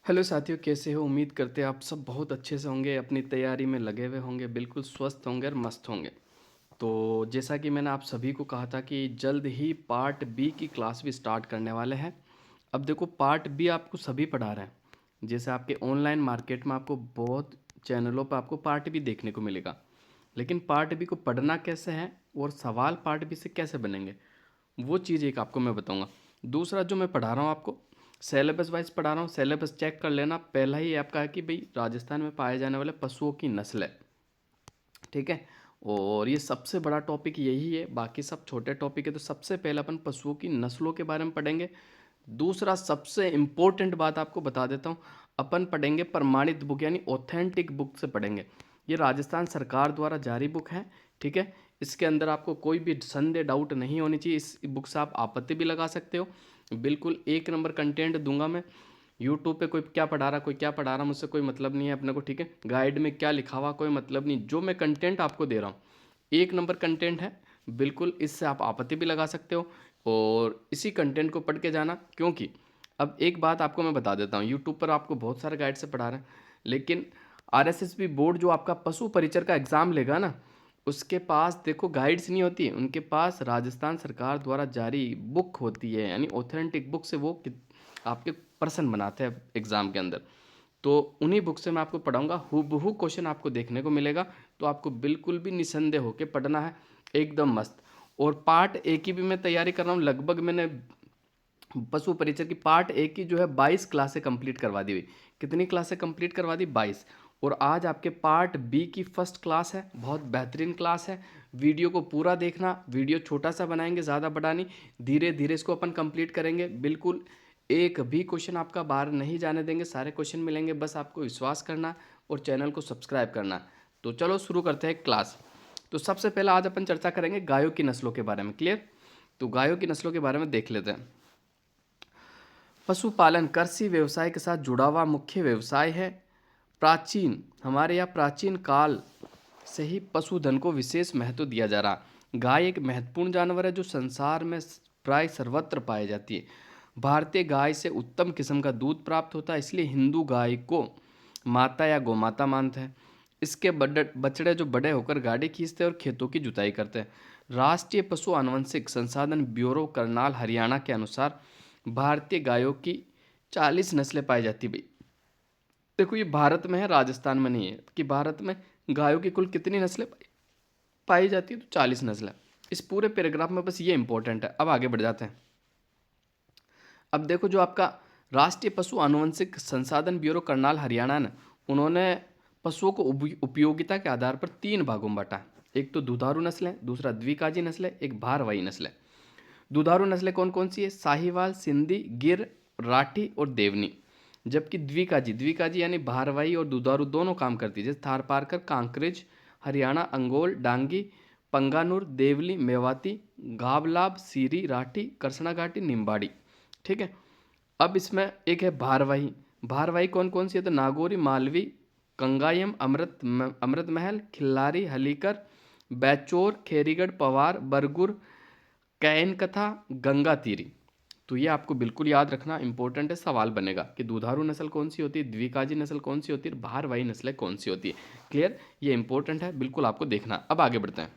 Hello साथियों, कैसे हो? उम्मीद करते हैं आप सब बहुत अच्छे से होंगे, अपनी तैयारी में लगे हुए होंगे, बिल्कुल स्वस्थ होंगे और मस्त होंगे। तो जैसा कि मैंने आप सभी को कहा था कि जल्द ही पार्ट बी की क्लास भी स्टार्ट करने वाले हैं। अब देखो, पार्ट बी आपको सभी पढ़ा रहे हैं। जैसे आपके ऑनलाइन मार्केट में आपको बहुत चैनलों पर आपको पार्ट बी देखने को मिलेगा, लेकिन पार्ट बी को पढ़ना कैसे है और सवाल पार्ट बी से कैसे बनेंगे, वो चीज़ एक आपको मैं बताऊंगा। दूसरा जो मैं पढ़ा रहा हूँ आपको, सिलेबस वाइज पढ़ा रहा हूँ, सिलेबस चेक कर लेना। पहला ही आपका है कि भाई राजस्थान में पाए जाने वाले पशुओं की नस्ल है, ठीक है। और ये सबसे बड़ा टॉपिक यही है, बाकी सब छोटे टॉपिक है। तो सबसे पहले अपन पशुओं की नस्लों के बारे में पढ़ेंगे। दूसरा सबसे इम्पोर्टेंट बात आपको बता देता हूँ, अपन पढ़ेंगे प्रमाणित बुक यानी ऑथेंटिक बुक से पढ़ेंगे। ये राजस्थान सरकार द्वारा जारी बुक है, ठीक है। इसके अंदर आपको कोई भी संदेह डाउट नहीं होनी चाहिए। इस बुक से आप आपत्ति भी लगा सकते हो। बिल्कुल एक नंबर कंटेंट दूंगा मैं। यूट्यूब पे कोई क्या पढ़ा रहा, कोई क्या पढ़ा रहा, मुझसे कोई मतलब नहीं है अपने को, ठीक है। गाइड में क्या लिखा हुआ कोई मतलब नहीं, जो मैं कंटेंट आपको दे रहा हूँ एक नंबर कंटेंट है। बिल्कुल इससे आप आपत्ति भी लगा सकते हो और इसी कंटेंट को पढ़ के जाना। क्योंकि अब एक बात आपको मैं बता देता हूँ, यूट्यूब पर आपको बहुत सारे गाइड से पढ़ा रहे हैं, लेकिन आरएसएसबी बोर्ड जो आपका पशु परिचर का एग्ज़ाम लेगा ना, उसके पास देखो गाइड्स नहीं होती, उनके पास राजस्थान सरकार द्वारा जारी बुक होती है, यानी ऑथेंटिक बुक से वो आपके पर्सन बनाते हैं एग्ज़ाम के अंदर। तो उन्हीं बुक से मैं आपको पढ़ाऊंगा, हूबहू क्वेश्चन आपको देखने को मिलेगा। तो आपको बिल्कुल भी निसंदेह होकर पढ़ना है, एकदम मस्त। और पार्ट ए की भी मैं तैयारी कर रहा हूँ। लगभग मैंने पशु परिचय की पार्ट ए की जो है 22 क्लासें कंप्लीट करवा दी हुई। कितनी क्लासें कंप्लीट करवा दी? 22। और आज आपके पार्ट बी की फर्स्ट क्लास है, बहुत बेहतरीन क्लास है। वीडियो को पूरा देखना, वीडियो छोटा सा बनाएंगे, ज़्यादा बड़ा नहीं, धीरे धीरे इसको अपन कंप्लीट करेंगे। बिल्कुल एक भी क्वेश्चन आपका बाहर नहीं जाने देंगे, सारे क्वेश्चन मिलेंगे। बस आपको विश्वास करना और चैनल को सब्सक्राइब करना। तो चलो शुरू करते हैं क्लास। तो सबसे पहले आज अपन चर्चा करेंगे गायों की नस्लों के बारे में। क्लियर? तो गायों की नस्लों के बारे में देख लेते हैं। पशुपालन कृषि व्यवसाय के साथ जुड़ा हुआ मुख्य व्यवसाय है। प्राचीन हमारे यहाँ प्राचीन काल से ही पशुधन को विशेष महत्व दिया जा रहा। गाय एक महत्वपूर्ण जानवर है जो संसार में प्राय सर्वत्र पाई जाती है। भारतीय गाय से उत्तम किस्म का दूध प्राप्त होता है, इसलिए हिंदू गाय को माता या गोमाता मानते हैं। इसके बछड़े जो बड़े होकर गाड़ी खींचते हैं और खेतों की जुताई करते हैं। राष्ट्रीय पशु आनुवंशिक संसाधन ब्यूरो करनाल हरियाणा के अनुसार भारतीय गायों की 40 नस्लें पाई जाती भाई। देखो ये भारत में है, राजस्थान में नहीं है। कि भारत में गायों की कुल कितनी नस्लें पाई जाती है? तो 40 नस्लें। इस पूरे पैराग्राफ में बस ये इंपॉर्टेंट है। अब आगे बढ़ जाते हैं। अब देखो, जो आपका राष्ट्रीय पशु आनुवंशिक संसाधन ब्यूरो करनाल हरियाणा ने, उन्होंने पशुओं को उपयोगिता के आधार पर 3 भागों में बांटा। एक तो दुधारू नस्लें, दूसरा द्विकाजी नस्लें, एक भारवाही नस्लें। दुधारू नस्लें कौन कौन सी है? साहिवाल, सिंधी, गिर, राठी और देवनी। जबकि द्विकाजी द्विकाजी यानी भारवाही और दुधारू दोनों काम करती है, जैसे थारपारकर, कांकरेज, हरियाणा, अंगोल, डांगी, पंगानुर, देवली, मेवाती, गावलाब, सीरी, राठी, करसना घाटी, निम्बाड़ी। ठीक है। अब इसमें एक है भारवाही। भारवाही कौन कौन सी है? तो नागौरी, मालवी, कंगायम, अमृत महल, खिल्लारी, हलीकर, बैचोर, खेरीगढ़, पवार, बरगुर, कैन कथा, गंगा तीरी। तो ये आपको बिल्कुल याद रखना, इंपॉर्टेंट है, सवाल बनेगा कि दुधारू नस्ल कौन सी होती है, द्विकाजी नस्ल कौन सी होती है, भारवाही नस्ल कौन सी होती है। क्लियर? ये इंपॉर्टेंट है, बिल्कुल आपको देखना। अब आगे बढ़ते हैं।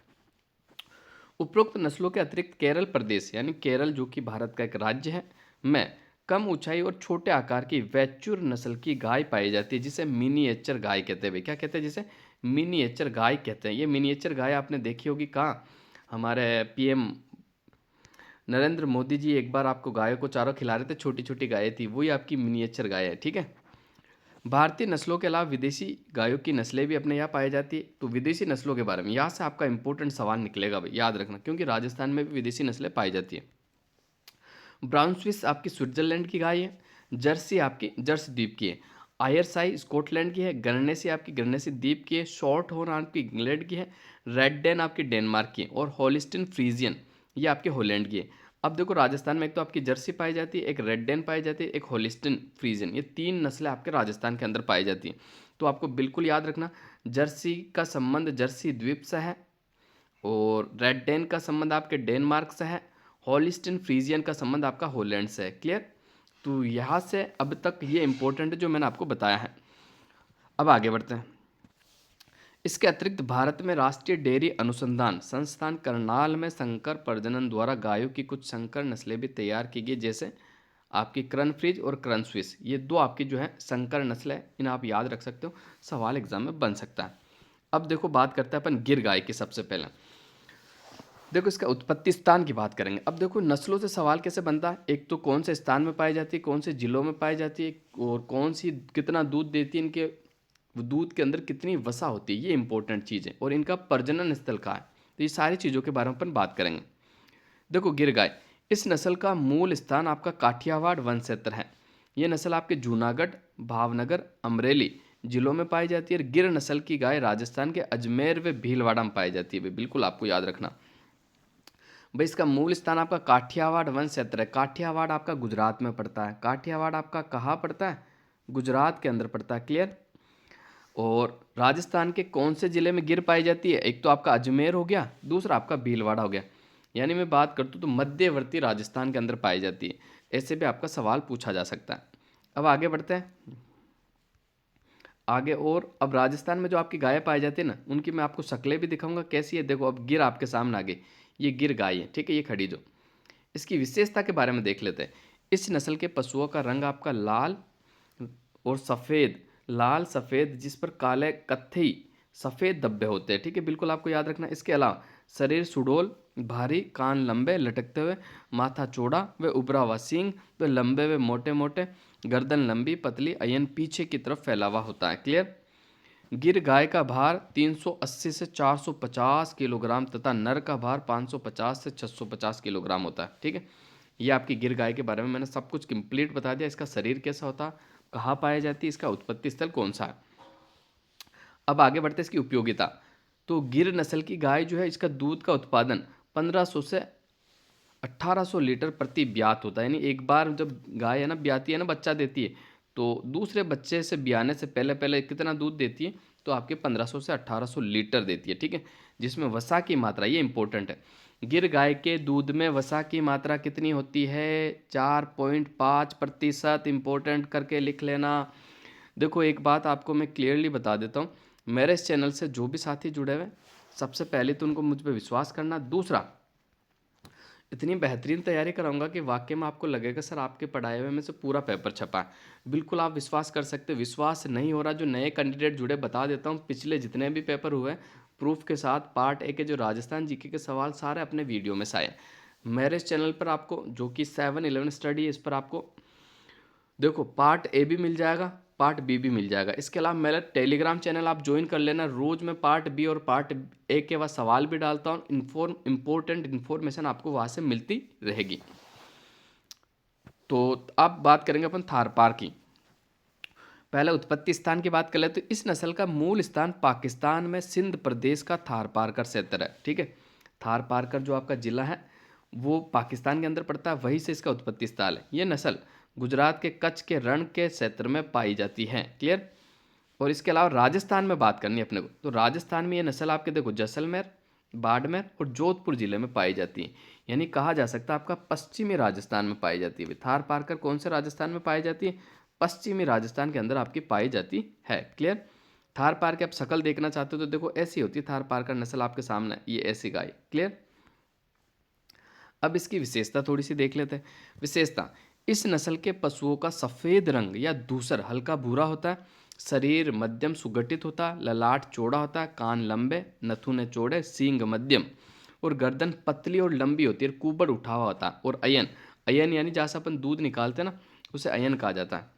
उपरोक्त नस्लों के अतिरिक्त केरल प्रदेश यानी केरल, जो कि भारत का एक राज्य है, में कम ऊंचाई और छोटे आकार की वैचुर नस्ल की गाय पाई जाती है, जिसे मिनिएचर गाय कहते हैं। भाई क्या कहते हैं? जिसे मिनिएचर गाय कहते हैं। ये मिनिएचर गाय आपने देखी होगी कहाँ? हमारे पीएम नरेंद्र मोदी जी एक बार आपको गायों को चारा खिला रहे थे, छोटी छोटी गायें थी, वही आपकी मिनिएचर गाय है, ठीक है। भारतीय नस्लों के अलावा विदेशी गायों की नस्लें भी अपने यहाँ पाई जाती है। तो विदेशी नस्लों के बारे में यहाँ से आपका इंपॉर्टेंट सवाल निकलेगा भाई, याद रखना, क्योंकि राजस्थान में भी विदेशी नस्लें पाई जाती है। ब्राउन स्विस आपकी स्विट्जरलैंड की गाय है। जर्सी आपकी जर्सी द्वीप की है। आयरसाई स्कॉटलैंड की है। गरनेसी आपकी गरनेसी द्वीप की है। शॉर्ट हॉर्न आपकी इंग्लैंड की है। रेड डेन आपकी डेनमार्क की है। और हॉलिस्टिन फ्रीजियन ये आपके हॉलैंड की है। अब देखो, राजस्थान में एक तो आपकी जर्सी पाई जाती है, एक रेड डेन पाई जाती है, एक हॉलिस्टिन फ्रीजियन। ये 3 नस्लें आपके राजस्थान के अंदर पाई जाती हैं। तो आपको बिल्कुल याद रखना, जर्सी का संबंध जर्सी द्वीप से है और रेड डेन का संबंध आपके डेनमार्क से है। हॉलिस्टिन फ्रीजियन का संबंध आपका हॉलैंड से है। क्लियर? तो यहाँ से अब तक ये इम्पोर्टेंट है जो मैंने आपको बताया है। अब आगे बढ़ते हैं। इसके अतिरिक्त भारत में राष्ट्रीय डेयरी अनुसंधान संस्थान करनाल में संकर प्रजनन द्वारा गायों की कुछ संकर नस्लें भी तैयार की गई, जैसे आपकी क्रनफ्रीज और क्रनस्विस। ये दो आपकी जो है संकर नस्लें, इन्हें आप याद रख सकते हो, सवाल एग्जाम में बन सकता है। अब देखो बात करते हैं अपन गिर गाय की। सबसे पहले देखो इसका उत्पत्ति स्थान की बात करेंगे। अब देखो नस्लों से सवाल कैसे बनता है, एक तो कौन से स्थान में पाई जाती है, कौन से जिलों में पाई जाती है, और कौन सी कितना दूध देती है, इनके दूध के अंदर कितनी वसा होती है, ये इंपॉर्टेंट चीज़ है, और इनका प्रजनन स्थल कहाँ है। तो ये सारी चीज़ों के बारे में अपन बात करेंगे। देखो गिर गाय, इस नस्ल का मूल स्थान आपका काठियावाड़ वन क्षेत्र है। ये नस्ल आपके जूनागढ़, भावनगर, अमरेली जिलों में पाई जाती है। और गिर नस्ल की गाय राजस्थान के अजमेर व भीलवाड़ा में पाई जाती है। बिल्कुल आपको याद रखना भाई, इसका मूल स्थान आपका काठियावाड़ वन क्षेत्र है। काठियावाड़ आपका गुजरात में पड़ता है। काठियावाड़ आपका कहाँ पड़ता है, गुजरात के अंदर पड़ता है। क्लियर। और राजस्थान के कौन से ज़िले में गिर पाई जाती है, एक तो आपका अजमेर हो गया, दूसरा आपका भीलवाड़ा हो गया। यानी मैं बात करता हूँ तो मध्यवर्ती राजस्थान के अंदर पाई जाती है। ऐसे भी आपका सवाल पूछा जा सकता है। अब आगे बढ़ते हैं आगे। और अब राजस्थान में जो आपकी गायें पाई जाती है ना, उनकी मैं आपको शक्लें भी दिखाऊंगा कैसी है। देखो अब गिर आपके सामने आ गई, ये गिर गाय है, ठीक है, ये खड़ी जो। इसकी विशेषता के बारे में देख लेते हैं। इस नस्ल के पशुओं का रंग आपका लाल और सफ़ेद, लाल सफ़ेद जिस पर काले कत्थई सफ़ेद धब्बे होते हैं, ठीक है, बिल्कुल आपको याद रखना। इसके अलावा शरीर सुडौल, भारी, कान लंबे लटकते हुए, माथा चौड़ा व उभरा हुआ, सींग व लंबे व मोटे मोटे, गर्दन लंबी पतली, अयन पीछे की तरफ फैला हुआ होता है। क्लियर। गिर गाय का भार 380 से 450 किलोग्राम तथा नर का भार 550 से 650 किलोग्राम होता है। ठीक है, ये आपकी गिर गाय के बारे में मैंने सब कुछ कंप्लीट बता दिया। इसका शरीर कैसा होता है, कहाँ पाई जाती है, इसका उत्पत्ति स्थल कौन सा है। अब आगे बढ़ते हैं इसकी उपयोगिता। तो गिर नस्ल की गाय जो है, इसका दूध का उत्पादन 1500 से 1800 लीटर प्रति ब्यात होता है। यानी एक बार जब गाय है ना ब्याती है ना, बच्चा देती है, तो दूसरे बच्चे से ब्याने से पहले पहले कितना दूध देती है, तो आपके 1500 से 1800 लीटर देती है। ठीक है, जिसमें वसा की मात्रा, ये इंपॉर्टेंट है, गिर गाय के दूध में वसा की मात्रा कितनी होती है, 4.5%। इंपॉर्टेंट करके लिख लेना। देखो एक बात आपको मैं क्लियरली बता देता हूँ, मेरे इस चैनल से जो भी साथी जुड़े हुए, सबसे पहले तो उनको मुझ पर विश्वास करना। दूसरा, इतनी बेहतरीन तैयारी कराऊंगा कि वाकई में आपको लगेगा सर आपके पढ़ाए हुए में से पूरा पेपर छपा है। बिल्कुल आप विश्वास कर सकते हो। विश्वास नहीं हो रहा, जो नए कैंडिडेट जुड़े, बता देता हूँ, पिछले जितने भी पेपर हुए प्रूफ के साथ, पार्ट ए के जो राजस्थान जीके के सवाल सारे अपने वीडियो में से आए। मेरे इस चैनल पर आपको, जो कि 7-11 स्टडी है, इस पर आपको देखो पार्ट ए भी मिल जाएगा, पार्ट बी भी मिल जाएगा। इसके अलावा मेरा टेलीग्राम चैनल आप ज्वाइन कर लेना। रोज़ मैं पार्ट बी और पार्ट ए के बाद सवाल भी डालता हूँ। इंपॉर्टेंट इन्फॉर्मेशन आपको वहाँ से मिलती रहेगी। तो अब बात करेंगे अपन थार पार की। पहले उत्पत्ति स्थान की बात कर ले तो इस नस्ल का मूल स्थान पाकिस्तान में सिंध प्रदेश का थार पारकर क्षेत्र है। ठीक है, थार पारकर जो आपका जिला है वो पाकिस्तान के अंदर पड़ता है, वहीं से इसका उत्पत्ति स्थल है। ये नस्ल गुजरात के कच्छ के रण के क्षेत्र में पाई जाती है। क्लियर। और इसके अलावा राजस्थान में बात करनी है अपने को, तो राजस्थान में ये नस्ल आपके देखो जैसलमेर, बाड़मेर और जोधपुर जिले में पाई जाती है। यानी कहा जा सकता है आपका पश्चिमी राजस्थान में पाई जाती है। थार पारकर कौन से राजस्थान में पाई जाती है, पश्चिमी राजस्थान के अंदर आपकी पाई जाती है। क्लियर। थार पार के आप शकल देखना चाहते हो तो देखो ऐसी होती है थार पारकर नस्ल आपके सामने, ये ऐसी गाय। क्लियर। अब इसकी विशेषता थोड़ी सी देख लेते हैं। विशेषता, इस नस्ल के पशुओं का सफ़ेद रंग या धूसर हल्का भूरा होता है, शरीर मध्यम सुगठित होता है, ललाट चौड़ा होता है, कान लंबे, नथुने चौड़े, सींग मध्यम और गर्दन पतली और लंबी होती है, कुबड़ उठा हुआ होता है। और अयन, अयन यानी जहाँ से अपन दूध निकालते हैं ना, उसे अयन कहा जाता है।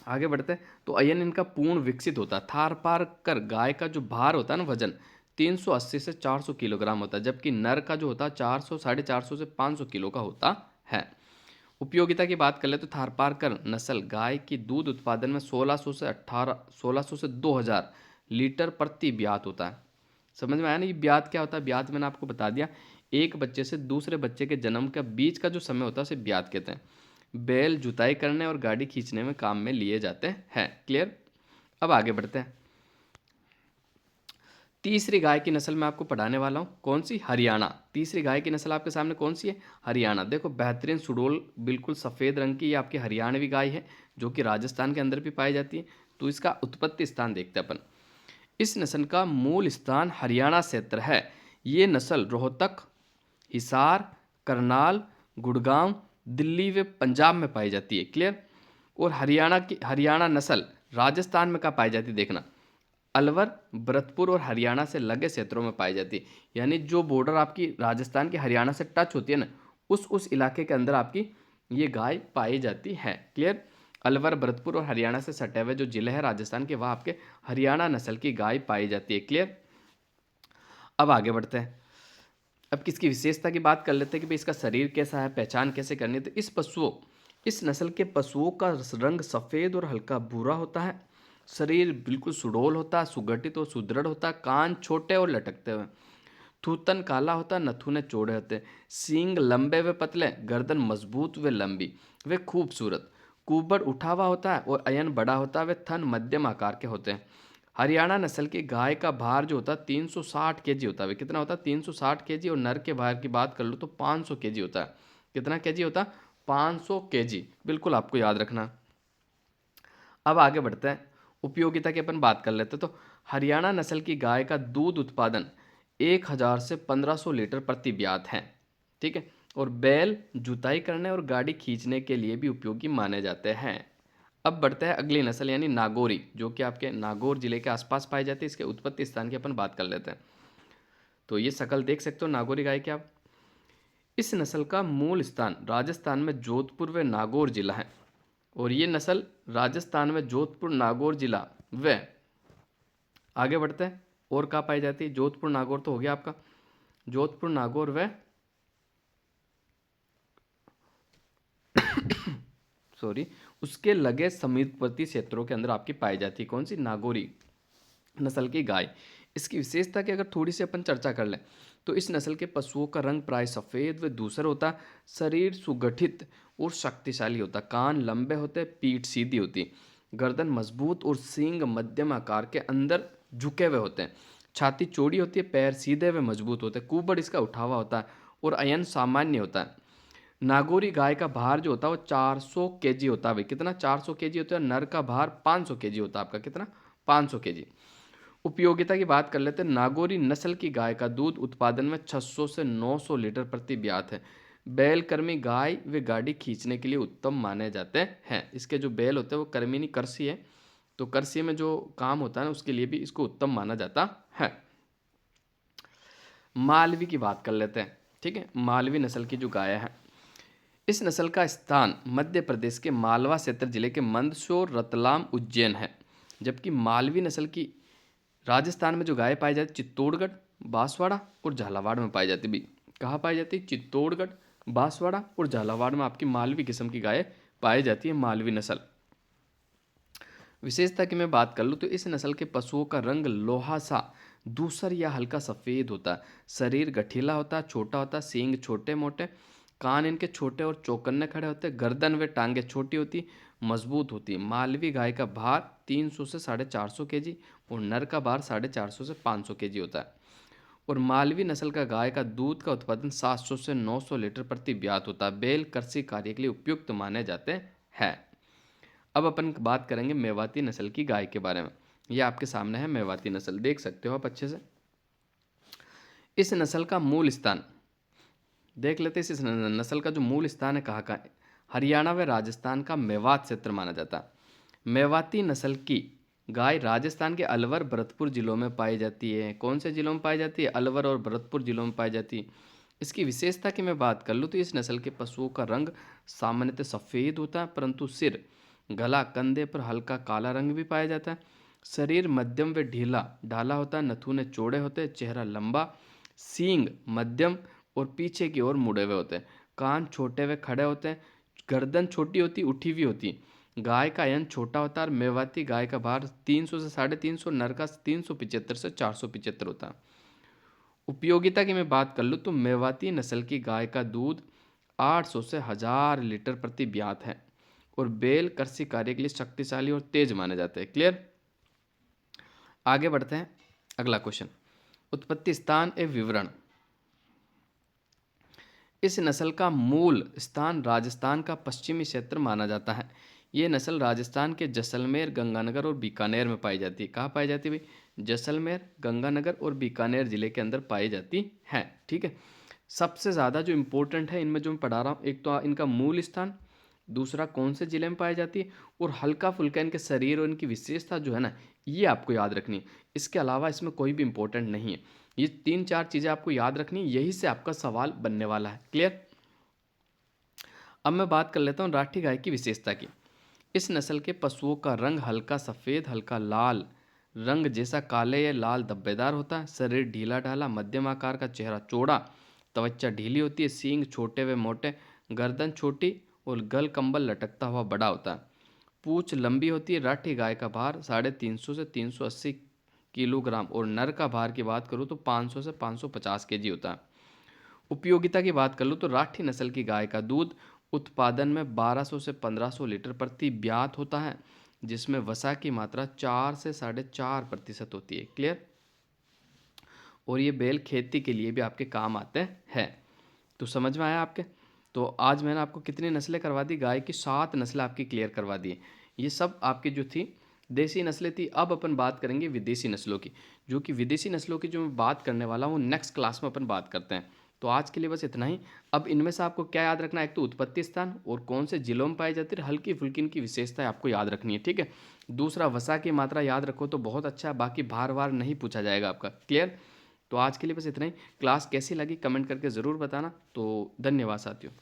आगे बढ़ते हैं तो अयन इनका पूर्ण विकसित होता है। थार पार कर गाय का जो भार होता है ना, वजन 380 से 400 किलोग्राम होता है, जबकि नर का जो होता है 400, 450 से 500 किलो का होता है। उपयोगिता की बात कर ले तो थारपारकर नस्ल गाय की दूध उत्पादन में 1600 से 2000 लीटर प्रति ब्यात होता है। समझ में आया ना, ये ब्यात क्या होता है। ब्यात मैंने आपको बता दिया, एक बच्चे से दूसरे बच्चे के जन्म के बीच का जो समय होता है उसे ब्यात कहते हैं। बैल जुताई करने और गाड़ी खींचने में काम में लिए जाते हैं। क्लियर। अब आगे बढ़ते हैं। तीसरी गाय की नस्ल मैं आपको पढ़ाने वाला हूँ, कौन सी? हरियाणा। तीसरी गाय की नस्ल आपके सामने कौन सी है? हरियाणा। देखो बेहतरीन सुडोल बिल्कुल सफ़ेद रंग की ये आपकी हरियाणवी गाय है, जो कि राजस्थान के अंदर भी पाई जाती है। तो इसका उत्पत्ति स्थान देखते हैं अपन। इस नस्ल का मूल स्थान हरियाणा क्षेत्र है। ये नस्ल रोहतक, हिसार, करनाल, गुड़गांव, दिल्ली व पंजाब में पाई जाती है। क्लियर? और हरियाणा नस्ल राजस्थान में कहाँ पाई जाती है देखना, अलवर, भरतपुर और हरियाणा से लगे क्षेत्रों में पाई जाती है। यानी जो बॉर्डर आपकी राजस्थान की हरियाणा से टच होती है ना, उस इलाके के अंदर आपकी ये गाय पाई जाती है। क्लियर? अलवर, भरतपुर और हरियाणा से सटे हुए जो जिले हैं राजस्थान के, वहाँ आपके हरियाणा नस्ल की गाय पाई जाती है। क्लियर? अब आगे बढ़ते हैं। अब किसकी विशेषता की बात कर लेते हैं कि भाई इसका शरीर कैसा है, पहचान कैसे करनी है। तो इस नस्ल के पशुओं का रंग सफ़ेद और हल्का भूरा होता है। शरीर बिल्कुल सुडौल होता है, सुगठित और सुदृढ़ होता है। कान छोटे और लटकते हुए, थूथन काला होता है, नथुने चौड़े होते हैं। सींग लंबे व पतले, गर्दन मजबूत व लंबी व खूबसूरत। कुबड़ उठा हुआ होता है और अयन बड़ा होता है व थन मध्यम आकार के होते हैं। हरियाणा नस्ल की गाय का भार जो होता है 360 केजी होता है। कितना होता है? 360 केजी। और नर के भार की बात कर लो तो 500 केजी होता है। कितना केजी होता है? 500 केजी। बिल्कुल आपको याद रखना। अब आगे बढ़ते हैं, उपयोगिता की अपन बात कर लेते हैं। तो हरियाणा नस्ल की गाय का दूध उत्पादन 1000 से 1500 लीटर प्रति ब्यात है। ठीक है? और बैल जुताई करने और गाड़ी खींचने के लिए भी उपयोगी माने जाते हैं। अब बढ़ते हैं अगली नस्ल यानी नागौरी, जो कि आपके नागौर जिले के आसपास पाई जाती है। इसके उत्पत्ति स्थान की अपन बात कर लेते हैं। तो ये शकल देख सकते हो नागौरी गाय की आप। इस नस्ल का मूल स्थान राजस्थान में जोधपुर व नागौर जिला है। और ये नस्ल राजस्थान में जोधपुर, नागौर जिला व आगे बढ़ते हैं और कहाँ पाई जाती है? जोधपुर, नागौर तो हो गया आपका। जोधपुर, नागौर व सॉरी उसके लगे समीपवर्ती क्षेत्रों के अंदर आपकी पाई जाती है। कौन सी? नागौरी नस्ल की गाय। इसकी विशेषता की अगर थोड़ी सी अपन चर्चा कर लें तो इस नस्ल के पशुओं का रंग प्राय सफ़ेद व धूसर होता है। शरीर सुगठित और शक्तिशाली होता है। कान लंबे होते, पीठ सीधी होती, गर्दन मजबूत और सींग मध्यम आकार के अंदर झुके हुए होते हैं। छाती चौड़ी होती है, पैर सीधे व मजबूत होते हैं। कुबड़ इसका उठा हुआ होता है और अयन सामान्य होता है। नागौरी गाय का भार जो होता है वो 400 केजी होता है। भाई कितना? 400 केजी होता है। नर का भार 500 केजी होता है आपका। कितना? 500 केजी। उपयोगिता की बात कर लेते हैं। नागौरी नस्ल की गाय का दूध उत्पादन में 600 से 900 लीटर प्रति ब्यात है। बैल कर्मी गाय व गाड़ी खींचने के लिए उत्तम माने जाते हैं। इसके जो बैल होते हैं वो कर्मी नहीं, करसी है। तो करसी में जो काम होता है ना, उसके लिए भी इसको उत्तम माना जाता है। मालवी की बात कर लेते हैं। ठीक है? मालवी नस्ल की जो गाय है, इस नस्ल का स्थान मध्य प्रदेश के मालवा क्षेत्र जिले के मंदसौर, रतलाम, उज्जैन है। जबकि मालवी नस्ल की राजस्थान में जो गाय पाई जाती है चित्तौड़गढ़, बांसवाड़ा और झालावाड़ में पाई जाती है। भी कहाँ पाई जाती है? चित्तौड़गढ़, बांसवाड़ा और झालावाड़ में आपकी मालवी किस्म की गाय पाई जाती है, मालवी नस्ल। विशेषता की मैं बात कर लूँ तो इस नस्ल के पशुओं का रंग लोहा सा धूसर या हल्का सफ़ेद होता है। शरीर गठीला होता है, छोटा होता है, सींग छोटे मोटे, कान इनके छोटे और चौकन्ने खड़े होते हैं। गर्दन व टांगे छोटी होती, मजबूत होती है। मालवी गाय का भार 300 से 450 केजी और नर का भार 450 से 500 केजी होता है। और मालवी नस्ल का गाय का दूध का उत्पादन 700 से 900 लीटर प्रति ब्यात होता है। बैल कृषि कार्य के लिए उपयुक्त माने जाते हैं। अब अपन बात करेंगे मेवाती नस्ल की गाय के बारे में। ये आपके सामने है मेवाती नस्ल, देख सकते हो आप अच्छे से। इस नस्ल का मूल स्थान देख लेते हैं। इस नस्ल का जो मूल स्थान है कहाँ का है? हरियाणा व राजस्थान का मेवात क्षेत्र माना जाता है। मेवाती नस्ल की गाय राजस्थान के अलवर, भरतपुर जिलों में पाई जाती है। कौन से जिलों में पाई जाती है? अलवर और भरतपुर जिलों में पाई जाती है। इसकी विशेषता की मैं बात कर लूँ तो इस नस्ल के पशुओं का रंग सामान्यतः सफ़ेद होता है, परंतु सिर, गला, कंधे पर हल्का काला रंग भी पाया जाता है। शरीर मध्यम व ढीला ढाला होता है, नथुने चौड़े होते हैं, चेहरा लंबा, सींग मध्यम और पीछे की ओर मुड़े हुए होते हैं। कान छोटे व खड़े होते हैं, गर्दन छोटी होती, उठी हुई होती। गाय का अयन छोटा होता है और मेवाती गाय का भार 300 से 350, नर का 375 से 475 होता है। उपयोगिता की मैं बात कर लूँ तो मेवाती नस्ल की गाय का दूध 800 से 1000 लीटर प्रति ब्यात है और बैल कृषि कार्य के लिए शक्तिशाली और तेज माने जाते हैं। क्लियर? आगे बढ़ते हैं, अगला क्वेश्चन। उत्पत्ति स्थान एवं विवरण। इस नस्ल का मूल स्थान राजस्थान का पश्चिमी क्षेत्र माना जाता है। ये नस्ल राजस्थान के जैसलमेर, गंगानगर और बीकानेर में पाई जाती है। कहाँ पाई जाती है भाई? जैसलमेर, गंगानगर और बीकानेर जिले के अंदर पाई जाती है। ठीक है। सबसे ज़्यादा जो इम्पोर्टेंट है इनमें जो मैं पढ़ा रहा हूँ, एक तो इनका मूल स्थान, दूसरा कौन से जिले में पाई जाती है, और हल्का फुल्का इनके शरीर और इनकी विशेषता जो है ना, ये आपको याद रखनी है। इसके अलावा इसमें कोई भी इम्पोर्टेंट नहीं है। ये 3-4 चीज़ें आपको याद रखनी है, यही से आपका सवाल बनने वाला है। क्लियर? अब मैं बात कर लेता हूँ राठी गाय की विशेषता की। इस नस्ल के पशुओं का रंग हल्का सफ़ेद, हल्का लाल रंग जैसा काले या लाल धब्बेदार होता है। शरीर ढीला ढाला, मध्यम आकार का, चेहरा चौड़ा, त्वचा ढीली होती है, सींग छोटे व मोटे, गर्दन छोटी और गल कंबल लटकता हुआ बड़ा होता है। पूंछ लंबी होती है। राठी गाय का भार 350 से 380 किलोग्राम और नर का भार की बात करूँ तो 500 से 550 केजी होता है। उपयोगिता की बात कर लूँ तो राठी नस्ल की गाय का दूध उत्पादन में 1200 से 1500 लीटर प्रति ब्यात होता है, जिसमें वसा की मात्रा 4 से 4.5% होती है। क्लियर? और ये बैल खेती के लिए भी आपके काम आते हैं। तो समझ में आया आपके? तो आज मैंने आपको कितनी नस्लें करवा दी? गाय की 7 नस्लें आपकी क्लियर करवा दी। ये सब आपकी जो थी देसी नस्लें थी। अब अपन बात करेंगे विदेशी नस्लों की, जो कि विदेशी नस्लों की जो मैं बात करने वाला हूँ नेक्स्ट क्लास में अपन बात करते हैं। तो आज के लिए बस इतना ही। अब इनमें से आपको क्या याद रखना है? एक तो उत्पत्ति स्थान और कौन से जिलों में पाई जाती है, हल्की फुल्की इनकी विशेषताएं आपको याद रखनी है। ठीक है। दूसरा वसा की मात्रा याद रखो तो बहुत अच्छा है, बाकी बार बार नहीं पूछा जाएगा आपका। क्लियर? तो आज के लिए बस इतना ही। क्लास कैसी लगी कमेंट करके ज़रूर बताना। तो धन्यवाद साथियों।